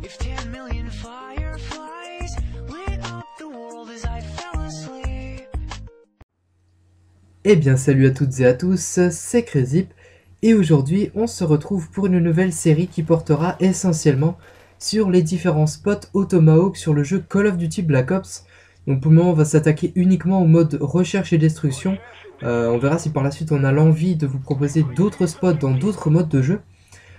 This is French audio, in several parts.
If 10 million fireflies lit up the world as I fell asleep. Eh bien salut à toutes et à tous, c'est Crazyp et aujourd'hui on se retrouve pour une nouvelle série qui portera essentiellement sur les différents spots au Tomahawk sur le jeu Call of Duty Black Ops. Donc pour le moment on va s'attaquer uniquement au mode recherche et destruction. On verra si par la suite on a l'envie de vous proposer d'autres spots dans d'autres modes de jeu.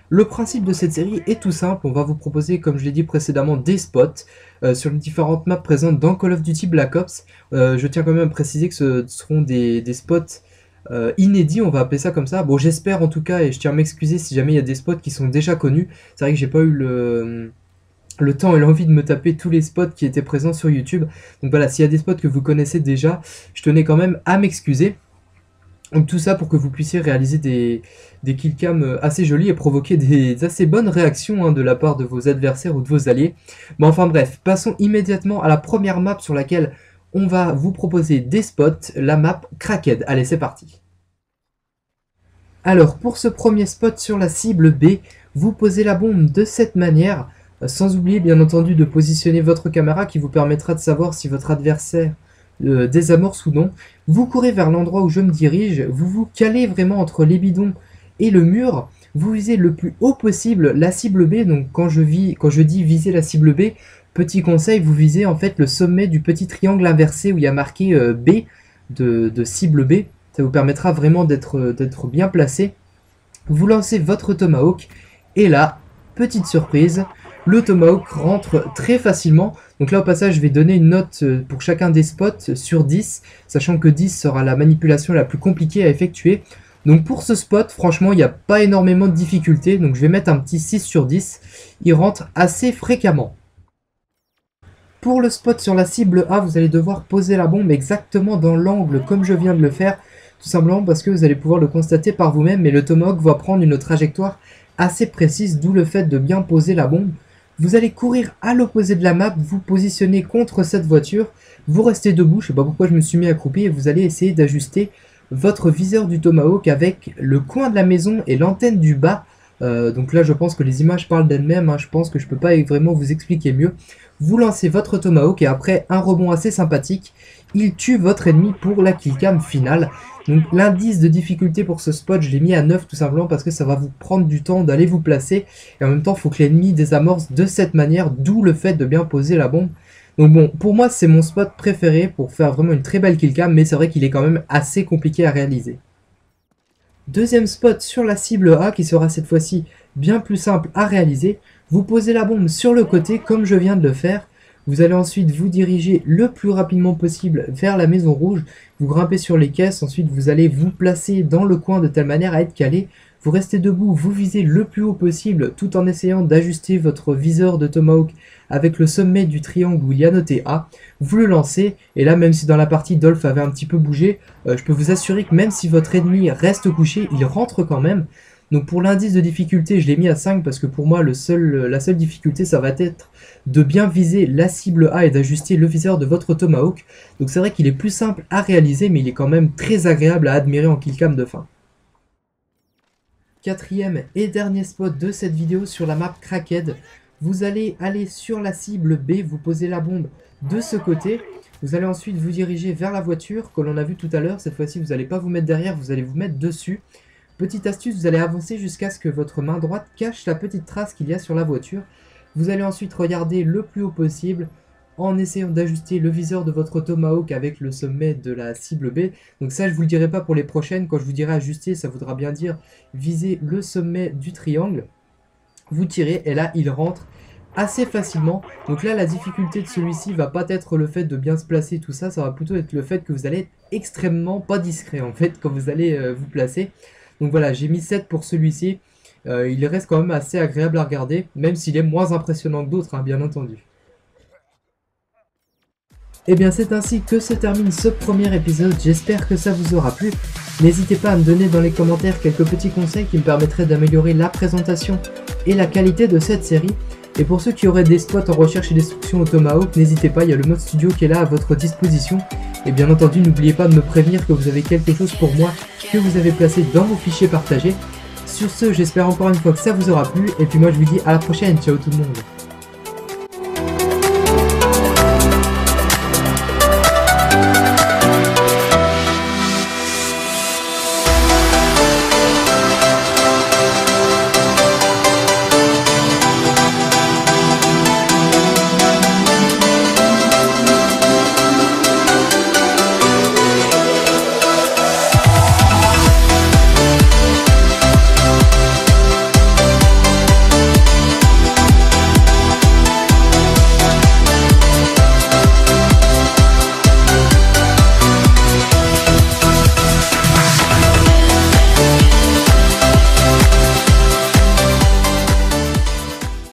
Le principe de cette série est tout simple, on va vous proposer, comme je l'ai dit précédemment, des spots sur les différentes maps présentes dans Call of Duty Black Ops. Je tiens quand même à préciser que ce seront des spots inédits, on va appeler ça comme ça. Bon, j'espère en tout cas, et je tiens à m'excuser si jamais il y a des spots qui sont déjà connus. C'est vrai que j'ai pas eu le temps et l'envie de me taper tous les spots qui étaient présents sur YouTube. Donc voilà, s'il y a des spots que vous connaissez déjà, je tenais quand même à m'excuser. Donc tout ça pour que vous puissiez réaliser des killcams assez jolis et provoquer des assez bonnes réactions de la part de vos adversaires ou de vos alliés. Mais enfin bref, passons immédiatement à la première map sur laquelle on va vous proposer des spots, la map Crackhead. Allez, c'est parti. Alors pour ce premier spot sur la cible B, vous posez la bombe de cette manière, sans oublier bien entendu de positionner votre caméra qui vous permettra de savoir si votre adversaire désamorce ou non. Vous courez vers l'endroit où je me dirige, vous vous calez vraiment entre les bidons et le mur, vous visez le plus haut possible la cible B. Donc quand je dis viser la cible B, petit conseil, vous visez en fait le sommet du petit triangle inversé où il y a marqué B de cible B. Ça vous permettra vraiment d'être bien placé. Vous lancez votre Tomahawk et là, petite surprise, le Tomahawk rentre très facilement. Donc là au passage je vais donner une note pour chacun des spots sur 10, sachant que 10 sera la manipulation la plus compliquée à effectuer. Donc pour ce spot, franchement il n'y a pas énormément de difficultés, donc je vais mettre un petit 6 sur 10, il rentre assez fréquemment. Pour le spot sur la cible A, vous allez devoir poser la bombe exactement dans l'angle comme je viens de le faire, tout simplement parce que vous allez pouvoir le constater par vous-même, mais le Tomahawk va prendre une trajectoire assez précise, d'où le fait de bien poser la bombe. Vous allez courir à l'opposé de la map, vous positionnez contre cette voiture, vous restez debout, je sais pas pourquoi je me suis mis accroupi, et vous allez essayer d'ajuster votre viseur du Tomahawk avec le coin de la maison et l'antenne du bas. Donc là je pense que les images parlent d'elles-mêmes, je pense que je peux pas vraiment vous expliquer mieux. Vous lancez votre Tomahawk et après un rebond assez sympathique, il tue votre ennemi pour la killcam finale. Donc l'indice de difficulté pour ce spot, je l'ai mis à 9 tout simplement parce que ça va vous prendre du temps d'aller vous placer. Et en même temps, il faut que l'ennemi désamorce de cette manière, d'où le fait de bien poser la bombe. Donc bon, pour moi c'est mon spot préféré pour faire vraiment une très belle killcam, mais c'est vrai qu'il est quand même assez compliqué à réaliser. Deuxième spot sur la cible A qui sera cette fois-ci bien plus simple à réaliser. Vous posez la bombe sur le côté comme je viens de le faire. Vous allez ensuite vous diriger le plus rapidement possible vers la maison rouge. Vous grimpez sur les caisses, ensuite vous allez vous placer dans le coin de telle manière à être calé. Vous restez debout, vous visez le plus haut possible tout en essayant d'ajuster votre viseur de Tomahawk avec le sommet du triangle où il y a noté A. Vous le lancez et là même si dans la partie Dolph avait un petit peu bougé, je peux vous assurer que même si votre ennemi reste couché, il rentre quand même. Donc pour l'indice de difficulté, je l'ai mis à 5 parce que pour moi la seule difficulté ça va être de bien viser la cible A et d'ajuster le viseur de votre Tomahawk. Donc c'est vrai qu'il est plus simple à réaliser mais il est quand même très agréable à admirer en killcam de fin. Quatrième et dernier spot de cette vidéo sur la map Crackhead. Vous allez aller sur la cible B, vous posez la bombe de ce côté. Vous allez ensuite vous diriger vers la voiture que l'on a vu tout à l'heure. Cette fois-ci vous n'allez pas vous mettre derrière, vous allez vous mettre dessus. Petite astuce, vous allez avancer jusqu'à ce que votre main droite cache la petite trace qu'il y a sur la voiture. Vous allez ensuite regarder le plus haut possible en essayant d'ajuster le viseur de votre Tomahawk avec le sommet de la cible B. Donc ça je vous le dirai pas pour les prochaines, quand je vous dirai ajuster ça voudra bien dire viser le sommet du triangle. Vous tirez et là il rentre assez facilement. Donc là la difficulté de celui-ci va pas être le fait de bien se placer tout ça, ça va plutôt être le fait que vous allez être extrêmement pas discret en fait quand vous allez vous placer. Donc voilà, j'ai mis 7 pour celui-ci. Il reste quand même assez agréable à regarder, même s'il est moins impressionnant que d'autres, bien entendu. Et bien c'est ainsi que se termine ce premier épisode, j'espère que ça vous aura plu. N'hésitez pas à me donner dans les commentaires quelques petits conseils qui me permettraient d'améliorer la présentation et la qualité de cette série. Et pour ceux qui auraient des spots en recherche et destruction au Tomahawk, n'hésitez pas, il y a le mode studio qui est là à votre disposition. Et bien entendu, n'oubliez pas de me prévenir que vous avez quelque chose pour moi que vous avez placé dans vos fichiers partagés. Sur ce, j'espère encore une fois que ça vous aura plu, et puis moi je vous dis à la prochaine, ciao tout le monde.